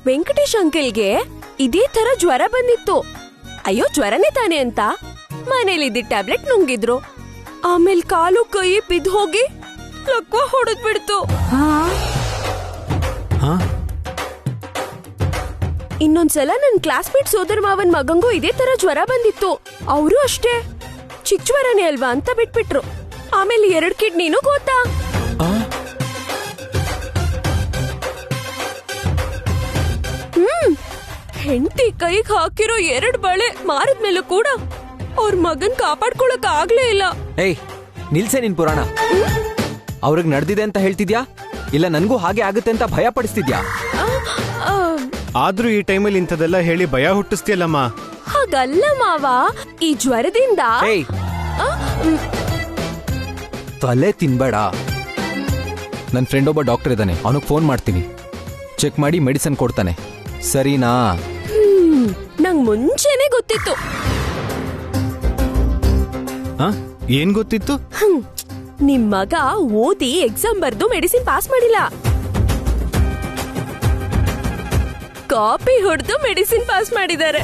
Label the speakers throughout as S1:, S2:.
S1: ವೆಂಕಟೇಶ್ ಅಂಕಲ್ಗೆ ಇದೇ ತರ ಜ್ವರ ಬಂದಿತ್ತು. ಅಯ್ಯೋ ಜ್ವರನೇ ತಾನೆ ಅಂತ ಮನೇಲಿದ್ದ ಟ್ಯಾಬ್ಲೆಟ್ ನುಂಗಿದ್ರು. ಆಮೇಲೆ ಕಾಲು ಕೈ ಬಿದ್ದು ಹೋಗಿ ಲಕ್ವ ಹೊಡೆದ್ ಬಿಡ್ತು. ಇನ್ನೊಂದ್ಸಲ ನನ್ ಕ್ಲಾಸ್ಮೇಟ್ ಸೋದರ ಮಾವನ್ ಮಗಂಗೂ ಇದೇ ತರ ಜ್ವರ ಬಂದಿತ್ತು. ಅವರು ಅಷ್ಟೇ ಚಿಕ್ಕ ಜ್ವರನೇ ಅಲ್ವಾ ಅಂತ ಬಿಟ್ಬಿಟ್ರು. ಆಮೇಲೆ 2 ಕಿಡ್ನಿನೂ ಗೊತ್ತಾ. ಹೆಂಡತಿ ಕೈಗೆ ಹಾಕಿರೋ 2 ಬಳೆ ಮಾರಿದ್ಮೇಲೂ ಕೂಡ ಅವ್ರ ಮಗನ್ ಕಾಪಾಡ್ಕೊಳಕ್ ಆಗ್ಲೇ ಇಲ್ಲ.
S2: ಏಯ್ ನಿಲ್ಸೆ ನಿನ್ ಪುರಾಣ. ಅವ್ರಿಗೆ ನಡೆದಿದೆ ಅಂತ ಹೇಳ್ತಿದ್ಯಾ ಇಲ್ಲ ನನ್ಗೂ ಹಾಗೆ ಆಗುತ್ತೆ ಅಂತ ಭಯ ಪಡಿಸ್ತಿದ್ಯಾ?
S3: ಆದ್ರೂ ಈ ಟೈಮಲ್ಲಿ ಇಂಥದೆಲ್ಲ ಹೇಳಿ ಭಯ ಹುಟ್ಟಿಸ್ತಿಯಲ್ಲಮ್ಮ.
S1: ಹಾಗಲ್ಲ ಮಾವ, ಈ ಜ್ವರದಿಂದ
S2: ತಲೆ ತಿನ್ಬೇಡ. ನನ್ನ ಫ್ರೆಂಡ್ ಒಬ್ಬ ಡಾಕ್ಟರ್ ಇದ್ದಾನೆ, ಅವನಿಗೆ ಫೋನ್ ಮಾಡ್ತೀನಿ, ಚೆಕ್ ಮಾಡಿ ಮೆಡಿಸಿನ್ ಕೊಡ್ತಾನೆ, ಸರಿನಾ?
S1: ನಂಗ್ ಮುಂಚೆನೆ ಗೊತ್ತಿತ್ತು.
S3: ಏನ್ ಗೊತ್ತಿತ್ತು?
S1: ನಿಮ್ ಮಗ ಓದಿ ಎಕ್ಸಾಮ್ ಬರ್ದು ಮೆಡಿಸಿನ್ ಪಾಸ್ ಮಾಡಿಲ್ಲ, ಕಾಪಿ ಹೊಡೆದು ಮೆಡಿಸಿನ್ ಪಾಸ್ ಮಾಡಿದ್ದಾರೆ.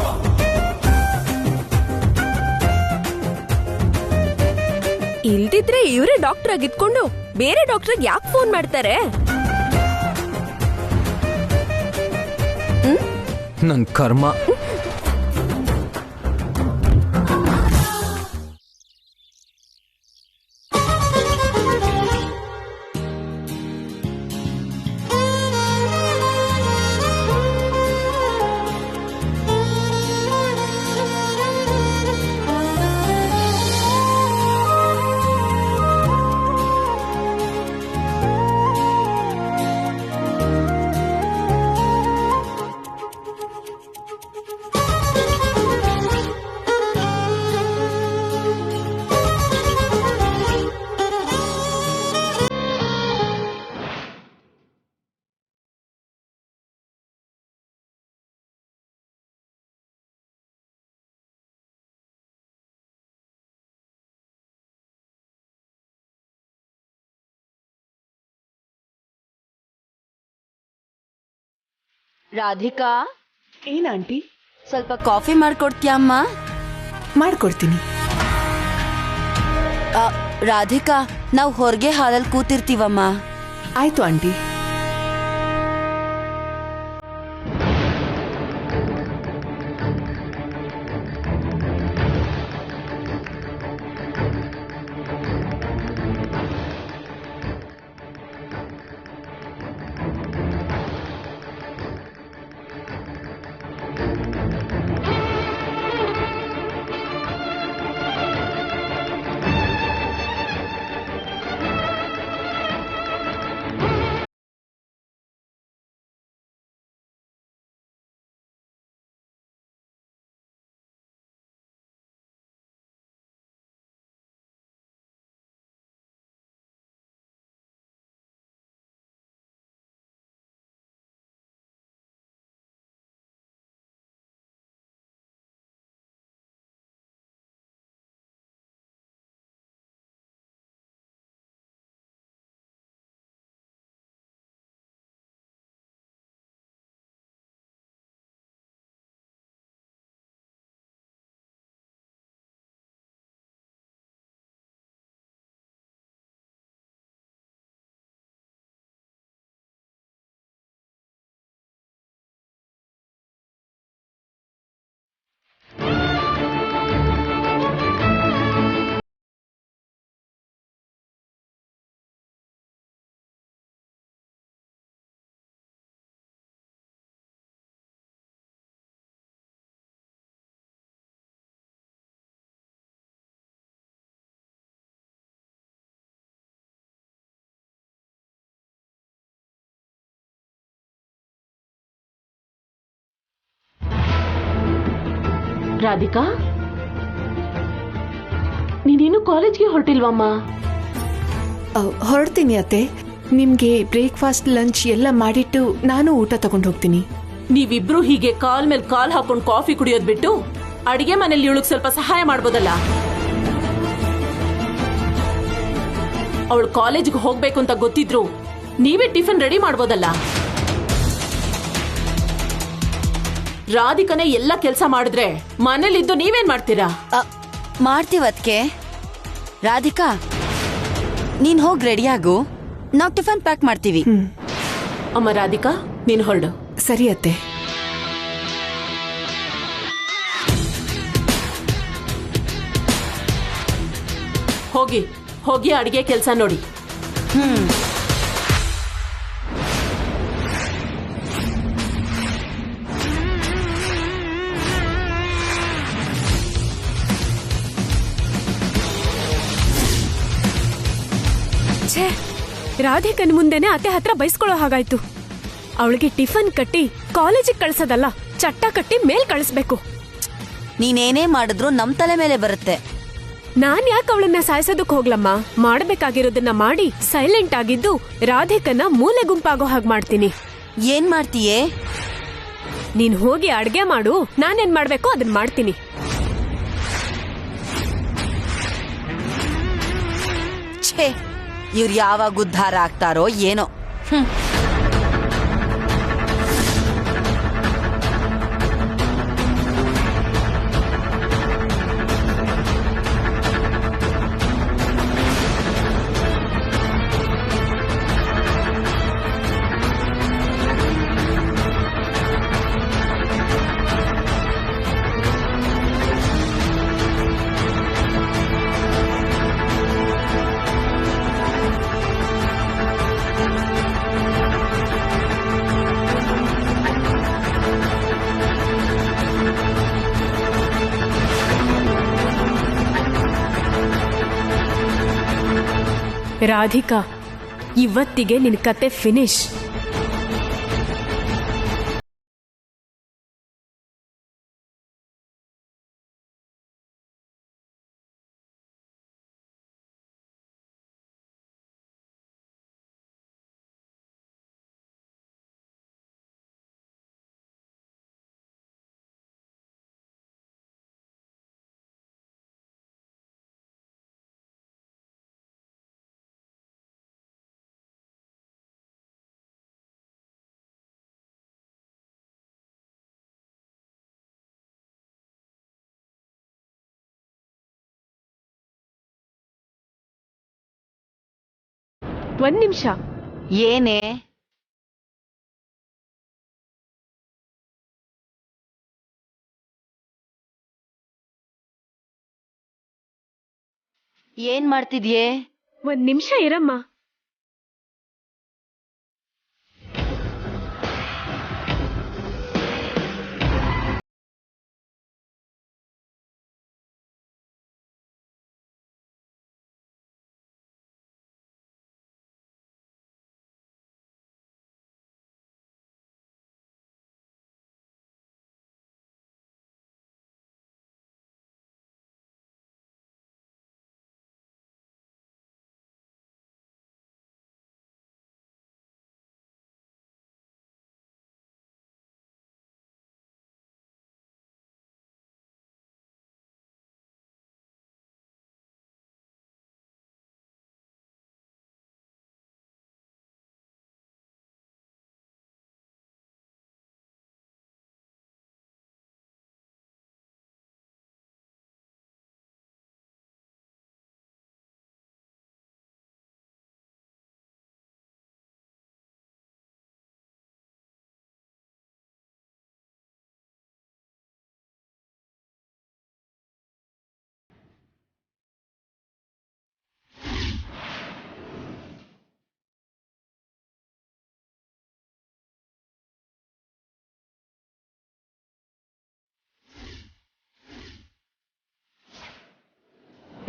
S1: ಇಲ್ದಿದ್ರೆ ಇವರೇ ಡಾಕ್ಟರ್ ಆಗಿದ್ಕೊಂಡು ಬೇರೆ ಡಾಕ್ಟರ್ ಯಾಕೆ ಫೋನ್ ಮಾಡ್ತಾರೆ?
S2: ನನ್ ಕರ್ಮ.
S4: ರಾಧಿಕಾ,
S5: ಏನಾಂಟಿ?
S4: ಸ್ವಲ್ಪ ಕಾಫಿ ಮಾಡ್ಕೊಡ್ತೀಯಾ ಅಮ್ಮ?
S5: ಮಾಡ್ಕೊಡ್ತೀನಿ.
S4: ರಾಧಿಕಾ, ನಾವು ಹೊರಗೆ ಹಾಲಲ್ಲಿ ಕೂತಿರ್ತೀವಮ್ಮ.
S5: ಆಯ್ತು ಆಂಟಿ.
S6: ರಾಧಿಕಾ, ನೀನೇನು ಕಾಲೇಜ್ಗೆ ಹೊರಟಿಲ್ವಮ್ಮ?
S5: ಹೊರಡ್ತೀನಿ ಅತ್ತೆ. ನಿಮ್ಗೆ ಬ್ರೇಕ್ಫಾಸ್ಟ್ ಲಂಚ್ ಎಲ್ಲ ಮಾಡಿಟ್ಟು ನಾನು ಊಟ ತಗೊಂಡು ಹೋಗ್ತೀನಿ.
S6: ನೀವಿಬ್ರು ಹೀಗೆ ಕಾಲ್ ಮೇಲೆ ಕಾಲ್ ಹಾಕೊಂಡು ಕಾಫಿ ಕುಡಿಯೋದ್ ಬಿಟ್ಟು ಅಡಿಗೆ ಮನೇಲಿ ಇವಳಿಗೆ ಸ್ವಲ್ಪ ಸಹಾಯ ಮಾಡ್ಬೋದಲ್ಲ. ಅವಳು ಕಾಲೇಜ್ಗೆ ಹೋಗ್ಬೇಕು ಅಂತ ಗೊತ್ತಿದ್ರು ನೀವೇ ಟಿಫಿನ್ ರೆಡಿ ಮಾಡ್ಬೋದಲ್ಲ. ರಾಧಿಕನೇ ಎಲ್ಲ ಕೆಲಸ ಮಾಡಿದ್ರೆ ಮನೇಲಿದ್ದು ನೀವೇನ್ ಮಾಡ್ತೀರಾ?
S4: ಮಾಡ್ತೀವದ್ಕೆ. ರಾಧಿಕಾ, ನೀನ್ ಹೋಗ್ ರೆಡಿ ಆಗು, ನಾವ್ ಟಿಫನ್ ಪ್ಯಾಕ್ ಮಾಡ್ತೀವಿ.
S6: ಅಮ್ಮ ರಾಧಿಕಾ, ನೀನ್ ಹೊರಡು.
S5: ಸರಿ ಅತ್ತೆ.
S6: ಹೋಗಿ ಹೋಗಿ ಅಡಿಗೆ ಕೆಲಸ ನೋಡಿ.
S1: ಛೇ, ರಾಧಿಕನ್ ಮುಂದೆನೆ ಅತ್ತೆ ಹತ್ರ ಬೈಸ್ಕೊಳ್ಳೋ ಹಾಗಾಯ್ತು. ಅವಳಿಗೆ ಟಿಫನ್ ಕಟ್ಟಿ ಕಾಲೇಜಿಗೆ ಕಳ್ಸೋದಲ್ಲ, ಚಟ್ಟ ಕಟ್ಟಿ ಮೇಲ್ ಕಳಿಸ್ಬೇಕು.
S4: ನೀನೇನೇ ಮಾಡಿದ್ರು ನಮ್ ತಲೆ ಮೇಲೆ ಬರುತ್ತೆ.
S1: ನಾನ್ ಯಾಕೆ ಅವಳನ್ನ ಸಾಯಿಸೋದಕ್ ಹೋಗ್ಲಮ್ಮ? ಮಾಡ್ಬೇಕಾಗಿರೋದನ್ನ ಮಾಡಿ ಸೈಲೆಂಟ್ ಆಗಿದ್ದು ರಾಧಿಕನ್ನ ಮೂಲೆ ಗುಂಪಾಗೋ ಹಾಗೆ ಮಾಡ್ತೀನಿ.
S4: ಏನ್ ಮಾಡ್ತೀಯೇ?
S1: ನೀನ್ ಹೋಗಿ ಅಡ್ಗೆ ಮಾಡು, ನಾನೇನ್ ಮಾಡ್ಬೇಕೋ ಅದನ್ನ ಮಾಡ್ತೀನಿ.
S4: ಛೇ, ಇವ್ರು ಯಾವಾಗ ಉದ್ಧಾರ ಆಗ್ತಾರೋ ಏನೋ.
S1: ರಾಧಿಕಾ, ಇವತ್ತಿಗೆ ನಿನ್ ಕತೆ ಫಿನಿಶ್. ಒಂದ್ ನಿಮಿಷ.
S4: ಏನೇ? ಏನ್ ಮಾಡ್ತಿದ್ಯೆ?
S1: ಒಂದ್ ನಿಮಿಷ ಇರಮ್ಮ.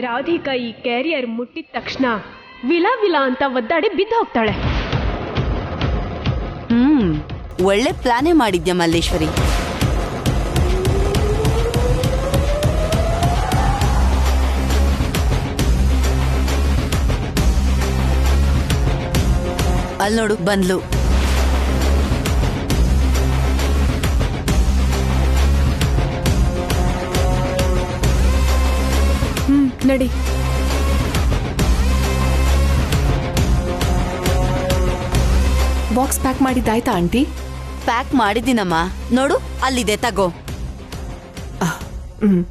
S1: ರಾಧಿಕಾ ಈ ಕ್ಯಾರಿಯರ್ ಮುಟ್ಟಿದ ತಕ್ಷಣ ವಿಲ ವಿಲ ಅಂತ ಒದ್ದಾಡಿ ಬಿದ್ದು ಹೋಗ್ತಾಳೆ.
S4: ಒಳ್ಳೆ ಪ್ಲಾನೇ ಮಾಡಿದ್ಯಾ ಮಲ್ಲೇಶ್ವರಿ. ಅಲ್ಲಿ ನೋಡು ಬಂದ್ಲು.
S1: ನಡಿ.
S5: ಬಾಕ್ಸ್ ಪ್ಯಾಕ್ ಮಾಡಿದ್ದಾಯ್ತಾ ಆಂಟಿ?
S4: ಪ್ಯಾಕ್ ಮಾಡಿದ್ದೀನಮ್ಮ, ನೋಡು ಅಲ್ಲಿದೆ, ತಗೋ.
S5: ಹ್ಮ್.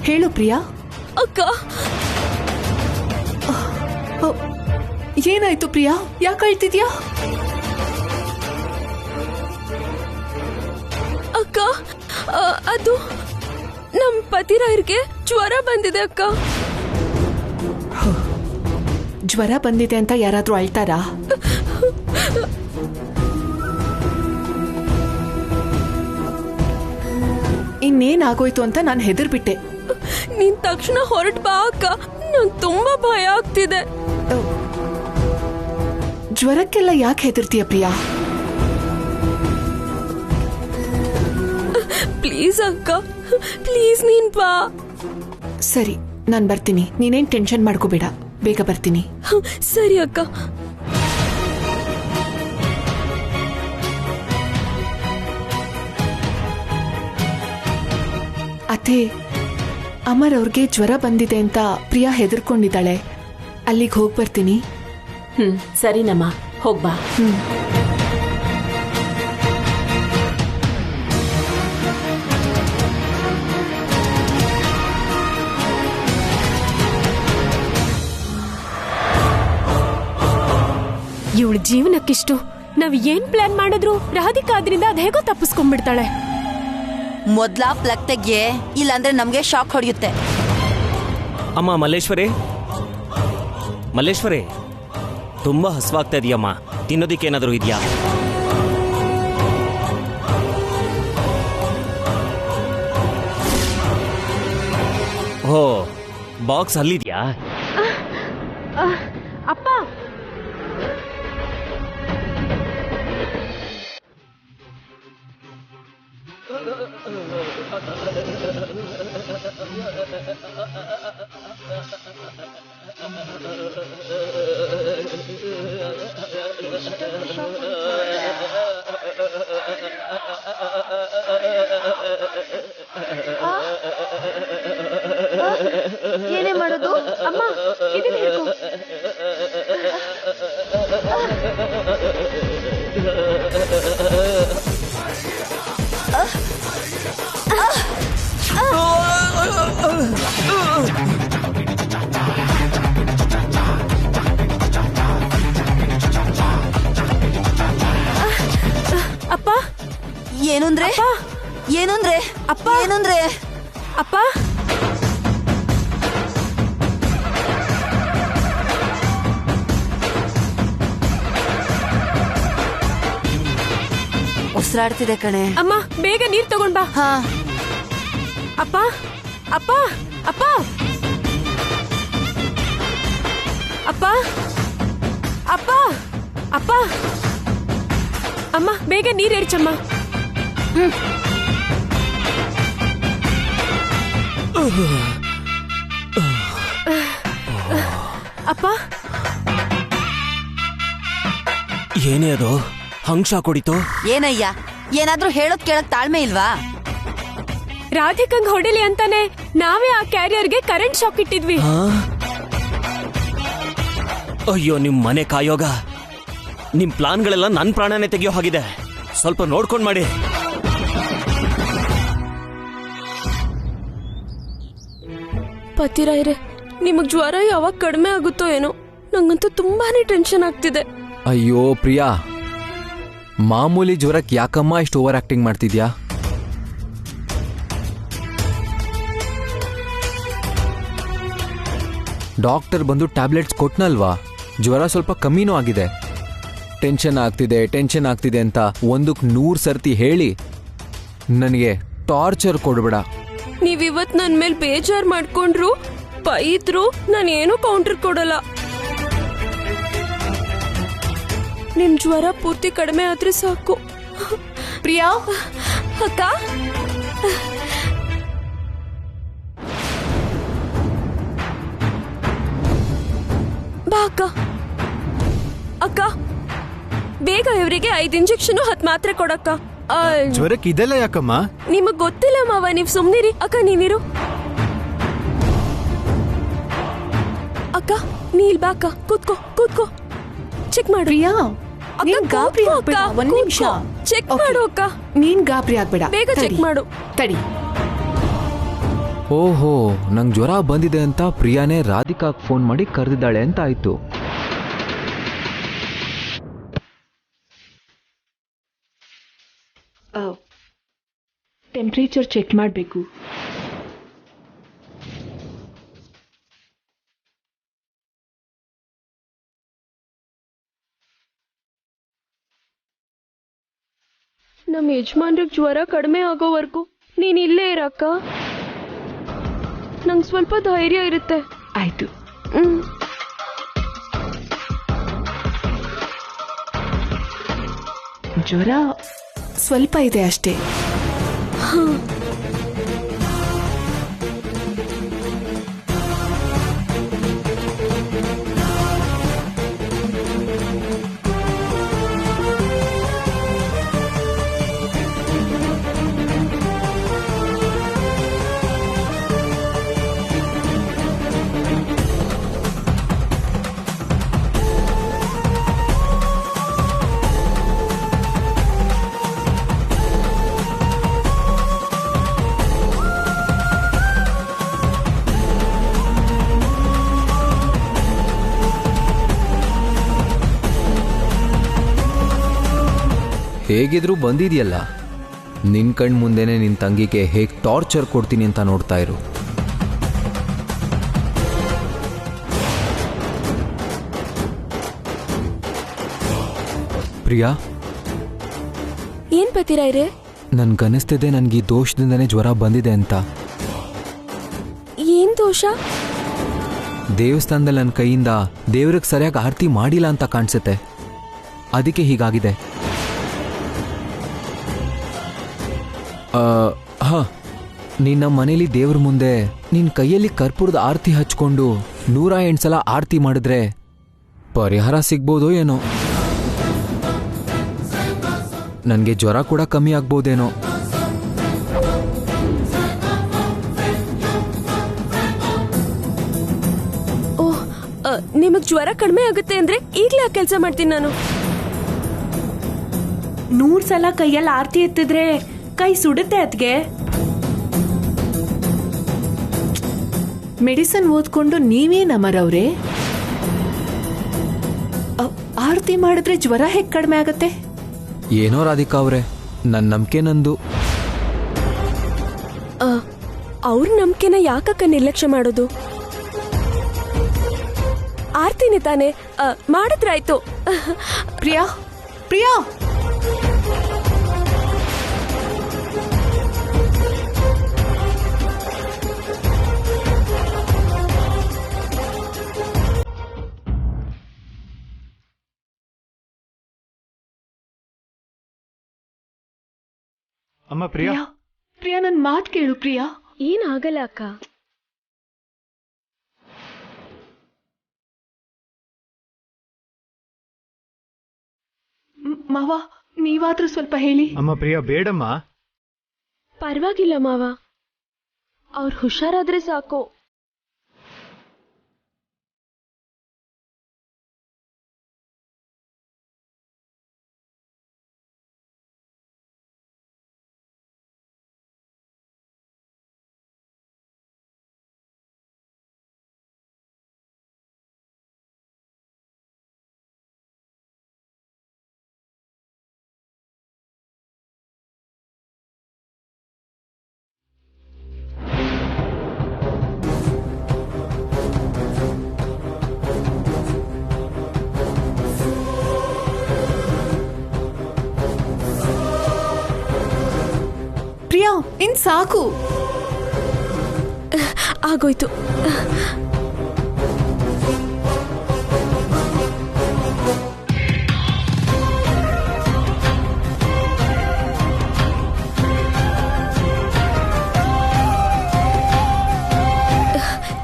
S5: ಹೇಳು ಪ್ರಿಯಾ.
S1: ಅಕ್ಕ,
S5: ಏನಾಯ್ತು ಪ್ರಿಯಾ? ಯಾಕೆ ಅಳ್ತಿದ್ಯಾ?
S1: ಅಕ್ಕ, ಅದು ನಮ್ ಪತಿರಾಯರ್ಗೆ ಜ್ವರ ಬಂದಿದೆ ಅಕ್ಕ.
S5: ಜ್ವರ ಬಂದಿದೆ ಅಂತ ಯಾರಾದ್ರೂ ಅಳ್ತಾರಾ? ಇನ್ನೇನಾಗೋಯ್ತು ಅಂತ ನಾನು ಹೆದರ್ಬಿಟ್ಟೆ.
S1: ನೀನ್ ತಕ್ಷಣ ಹೊರಟ್ ಬಾ ಅಕ್ಕ, ನಂಗ್ ತುಂಬಾ ಭಯ ಆಗ್ತಿದೆ.
S5: ಜ್ವರಕ್ಕೆಲ್ಲ ಯಾಕೆ ಹೆದರ್ತೀಯ ಪ್ರಿಯಾ?
S1: ಪ್ಲೀಸ್ ಅಕ್ಕ, ಪ್ಲೀಸ್ ನೀನ್ ಬಾ.
S5: ಸರಿ, ನಾನ್ ಬರ್ತೀನಿ. ನೀನೇನ್ ಟೆನ್ಷನ್ ಮಾಡ್ಕೋಬೇಡ, ಬೇಗ ಬರ್ತೀನಿ.
S1: ಸರಿ ಅಕ್ಕ.
S5: ಅತ್ತೆ, ಅಮರ್ ಅವ್ರಿಗೆ ಜ್ವರ ಬಂದಿದೆ ಅಂತ ಪ್ರಿಯಾ ಹೆದರ್ಕೊಂಡಿದ್ದಾಳೆ. ಅಲ್ಲಿಗೆ ಹೋಗಿ ಬರ್ತೀನಿ.
S6: ಸರಿನಮ್ಮ, ಹೋಗ್ಬಾ.
S1: ಇವಳ ಜೀವನಕ್ಕಿಷ್ಟು ನಾವ್ ಏನ್ ಪ್ಲಾನ್ ಮಾಡಿದ್ರು ರಾಧಿಕಾ ಅದರಿಂದ ಅದ್ ಹೇಗೋ ತಪ್ಪಿಸ್ಕೊಂಡ್ಬಿಡ್ತಾಳೆ.
S4: ಮೊದ್ಲ ಪ್ಲಗ್ ತೆಗ್ಯೆ, ಇಲ್ಲಾಂದ್ರೆ ನಮ್ಗೆ ಶಾಕ್ ಹೊಡೆಯುತ್ತೆ.
S7: ಅಮ್ಮ ಮಲ್ಲೇಶ್ವರಿ, ಮಲ್ಲೇಶ್ವರಿ, ತುಂಬಾ ಹಸುವಾಗ್ತಾ ಇದೆಯಮ್ಮ, ತಿನ್ನೋದಿಕ್ಕೆ ಏನಾದರೂ ಇದೆಯಾ? ಓ, ಬಾಕ್ಸ್ ಅಲ್ಲಿದ್ಯಾ?
S1: ಅಪ್ಪ,
S4: ಏನೇ ಮಾಡೋದು ಅಮ್ಮ? ಇದನ್ನ ಹಿಡ್ಕೊ.
S1: ಅಪ್ಪ,
S4: ಏನಂದ್ರೆ? ಏನಂದ್ರೆ?
S1: ಅಪ್ಪ,
S4: ಏನಂದ್ರೆ?
S1: ಅಪ್ಪ,
S4: ಉಸಿರಾಡ್ತಿದೆ ಕಣೆ.
S1: ಅಮ್ಮ ಬೇಗ ನೀರ್ ತಗೊಂಡ್ ಬಾ.
S4: ಹಾ.
S1: ಅಪ್ಪ, ಅಪ್ಪ, ಅಪ್ಪ, ಅಪ್ಪ, ಅಪ್ಪ, ಅಪ್ಪ, ಅಮ್ಮ ಬೇಗ ನೀರ್ ಎರಚಮ್ಮ. ಅಪ್ಪ,
S7: ಏನೇ ಅದು ಹಂಗ್ ಕೊಡಿತು?
S4: ಏನಯ್ಯ, ಏನಾದ್ರೂ ಹೇಳೋದ್ ಕೇಳಕ್ ತಾಳ್ಮೆ ಇಲ್ವಾ?
S1: ರಾಧಿಕಂಗ್ ಹೊಡಿಲಿ ಅಂತಾನೆ ನಾವೇ ಆ ಕ್ಯಾರಿಯರ್ಗೆ ಕರೆಂಟ್ ಶಾಕ್ ಇಟ್ಟಿದ್ವಿ.
S7: ಅಯ್ಯೋ, ನಿಮ್ ಮನೆ ಕಾಯೋಗ, ನಿಮ್ ಪ್ಲಾನ್ಗಳೆಲ್ಲ ನನ್ ಪ್ರಾಣನೇ ತೆಗಿಯೋ ಹಾಗಿದೆ. ಸ್ವಲ್ಪ ನೋಡ್ಕೊಂಡ್ ಮಾಡಿ.
S1: ಪತಿರಾಯ್ರೆ, ನಿಮಗ್ ಜ್ವರ ಯಾವಾಗ ಕಡಿಮೆ ಆಗುತ್ತೋ ಏನೋ, ನಂಗಂತೂ ತುಂಬಾನೇ ಟೆನ್ಷನ್ ಆಗ್ತಿದೆ.
S2: ಅಯ್ಯೋ ಪ್ರಿಯಾ, ಮಾಮೂಲಿ ಜ್ವರಕ್ಕೆ ಯಾಕಮ್ಮ ಇಷ್ಟು ಓವರ್ ಆಕ್ಟಿಂಗ್ ಮಾಡ್ತಿದ್ಯಾ? ಡಾಕ್ಟರ್ ಬಂದು ಟ್ಯಾಬ್ಲೆಟ್ಸ್ ಕೊಟ್ನಲ್ವಾ, ಜ್ವರ ಸ್ವಲ್ಪ ಕಮ್ಮಿನೂ ಆಗಿದೆ. ಟೆನ್ಷನ್ ಆಗ್ತಿದೆ ಅಂತ 100 ಸರ್ತಿ ಹೇಳಿ ನನಗೆ ಟಾರ್ಚರ್ ಕೊಡ್ಬೇಡ.
S1: ನೀವಿವತ್ ನನ್ ಮೇಲೆ ಬೇಜಾರ್ ಮಾಡ್ಕೊಂಡ್ರು ಬೈದ್ರು ನಾನೇನು ಕೌಂಟರ್ ಕೊಡಲ್ಲ. ನಿಮ್ ಜ್ವರ ಪೂರ್ತಿ ಕಡಿಮೆ ಆದ್ರೆ ಸಾಕು.
S5: ಪ್ರಿಯಾ,
S1: ಅಕ್ಕ, ಬಾ ಅಕ್ಕ. ಅಕ್ಕ, ಬೇಗ ಇವರಿಗೆ 5 ಇಂಜೆಕ್ಷನ್ 10 ಮಾತ್ರೆ ಕೊಡಕ್ಕ.
S3: ಜ್ವರಕ್ಕೆ ಇದೆಲ್ಲ ಯಾಕಮ್ಮ?
S1: ನಿಮಗ್ ಗೊತ್ತಿಲ್ಲ ಮಾವ, ನೀವ್ ಸುಮ್ನಿರಿ. ಅಕ್ಕ ನೀನಿರು. ಅಕ್ಕ ನೀಲ್ ಬಾ ಅಕ್ಕ, ಕೂತ್ಕೋ ಕೂತ್ಕೋ. ಚೆಕ್ ಮಾಡು.
S5: ಪ್ರಿಯಾ,
S1: ಅಕ್ಕ,
S5: ನೀನ್ ಗಾಬರಿ
S1: ಕೂತ್ಕೋ
S5: ಆಗ್ಬೇಡ.
S1: ಅಕ್ಕ,
S5: ಒಂದ್ ನಿಮಿಷ
S1: ಕೂತ್ಕೋ. ಚೆಕ್ ಮಾಡು ಅಕ್ಕ.
S5: ನೀನ್ ಗಾಬರಿ ಆಗ್ಬೇಡ.
S1: ಬೇಗ ಚೆಕ್ ಮಾಡು.
S5: ತಡಿ.
S2: ಓಹೋ, ನಂಗೆ ಜ್ವರ ಬಂದಿದೆ ಅಂತ ಪ್ರಿಯಾನೇ ರಾಧಿಕಾಗ್ ಫೋನ್ ಮಾಡಿ ಕರೆದಿದ್ದಾಳೆ ಅಂತ ಆಯ್ತು.
S5: ಟೆಂಪ್ರೇಚರ್ ಚೆಕ್ ಮಾಡಬೇಕು.
S1: ನಮ್ ಯಜಮಾನ್ರಿಗೆ ಜ್ವರ ಕಡಿಮೆ ಆಗೋವರೆಗೂ ನೀನ್ ಇಲ್ಲೇ ಇರಕ್ಕ. ನಂಗೆ ಸ್ವಲ್ಪ ಧೈರ್ಯ ಇರುತ್ತೆ.
S5: ಆಯ್ತು. ಜ್ವರ ಸ್ವಲ್ಪ ಇದೆ ಅಷ್ಟೇ.
S2: ಹೇಗಿದ್ರು ಬಂದಿದೆಯಲ್ಲ, ನಿನ್ ಕಣ್ ಮುಂದೆನೆ ನಿನ್ ತಂಗಿಗೆ ಹೇಗೆ ಟಾರ್ಚರ್ ಕೊಡ್ತೀನಿ ಅಂತ ನೋಡ್ತಾ ಇರು. ಪ್ರಿಯಾ,
S1: ಏನ್ ಬತ್ತೀರಾ?
S2: ನನ್ಗನಿಸ್ತಿದೆ ನನ್ಗೆ ಈ ದೋಷದಿಂದನೇ ಜ್ವರ ಬಂದಿದೆ ಅಂತ.
S1: ಏನ್ ದೋಷ?
S2: ದೇವಸ್ಥಾನದಲ್ಲಿ ನನ್ನ ಕೈಯಿಂದ ದೇವ್ರಿಗೆ ಸರಿಯಾಗಿ ಆರತಿ ಮಾಡಿಲ್ಲ ಅಂತ ಕಾಣಿಸುತ್ತೆ, ಅದಕ್ಕೆ ಹೀಗಾಗಿದೆ. ಹಾಂ, ನೀನು ನಮ್ಮ ಮನೇಲಿ ದೇವ್ರ ಮುಂದೆ ನಿನ್ನ ಕೈಯಲ್ಲಿ ಕರ್ಪೂರದ ಆರತಿ ಹಚ್ಕೊಂಡು 108 ಸಲ ಆರತಿ ಮಾಡಿದ್ರೆ ಪರಿಹಾರ ಸಿಗ್ಬೋದೋ ಏನೋ. ನನಗೆ ಜ್ವರ ಕೂಡ ಕಮ್ಮಿ ಆಗ್ಬೋದೇನೋ.
S1: ಓಹ್, ನಿಮಗ್ ಜ್ವರ ಕಡಿಮೆ ಆಗುತ್ತೆ ಅಂದ್ರೆ ಈಗ್ಲೇ ಆ ಕೆಲಸ ಮಾಡ್ತೀನಿ ನಾನು.
S6: 100 ಸಲ ಕೈಯಲ್ಲಿ ಆರತಿ ಎತ್ತಿದ್ರೆ ಕೈ ಸುಡುತ್ತೆ ಅದ್ಗೆ.
S5: ಮೆಡಿಸಿನ್ ಓದ್ಕೊಂಡು ನೀವೇನ್ ಅಮರವ್ರೆ? ಆರತಿ ಮಾಡಿದ್ರೆ ಜ್ವರ ಹೇಗೆ ಕಡಿಮೆ ಆಗತ್ತೆ?
S2: ಏನೋ ರಾಧಿಕಾ ಅವ್ರೆ, ನನ್ನ ನಂಬಿಕೆ ನಂದು.
S1: ಅವ್ರ ನಂಬಿಕೆನ ಯಾಕಕ್ಕ ನಿರ್ಲಕ್ಷ್ಯ ಮಾಡೋದು? ಆರ್ತಿನಿ ತಾನೆ, ಮಾಡಿದ್ರಾಯ್ತು.
S5: ಪ್ರಿಯಾ, ಪ್ರಿಯಾ,
S3: ಅಮ್ಮ ಪ್ರಿಯಾ,
S5: ಪ್ರಿಯಾ, ನನ್ ಮಾತು ಕೇಳು ಪ್ರಿಯಾ.
S1: ಏನಾಗಲ್ಲ ಅಕ್ಕ.
S5: ಮಾವ, ನೀವಾದ್ರೂ ಸ್ವಲ್ಪ ಹೇಳಿ.
S3: ಅಮ್ಮ ಪ್ರಿಯಾ, ಬೇಡಮ್ಮ.
S1: ಪರವಾಗಿಲ್ಲ ಮಾವ, ಅವ್ರು ಹುಷಾರಾದ್ರೆ ಸಾಕು.
S5: ಪ್ರಿಯಾ, ಇನ್ ಸಾಕು.
S1: ಆಗೋಯ್ತು.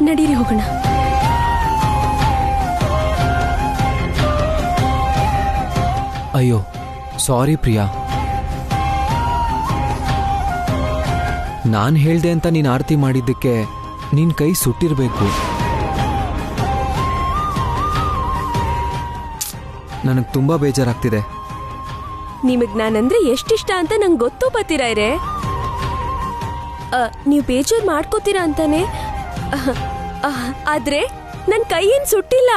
S1: ನಡೀರಿ ಹೋಗೋಣ.
S2: ಅಯ್ಯೋ ಸಾರಿ ಪ್ರಿಯಾ, ನಾನು ಹೇಳ್ದೆ ಅಂತ ನೀನು ಆರತಿ ಮಾಡಿದ್ದಕ್ಕೆ ನಿನ್ ಕೈ ಸುಟ್ಟಿರ್ಬೇಕು. ನನಗೆ ತುಂಬಾ ಬೇಜಾರಾಗ್ತಿದೆ.
S1: ನಿಮಗ್ ನಾನಂದ್ರೆ ಎಷ್ಟಿಷ್ಟ ಅಂತ ನಂಗೆ ಗೊತ್ತು ಬತ್ತೀರಾಯ್ರೆ. ನೀವು ಬೇಜಾರ್ ಮಾಡ್ಕೋತೀರಾ ಅಂತಾನೆ. ಆದ್ರೆ ನನ್ ಕೈ ಏನ್ ಸುಟ್ಟಿಲ್ಲ.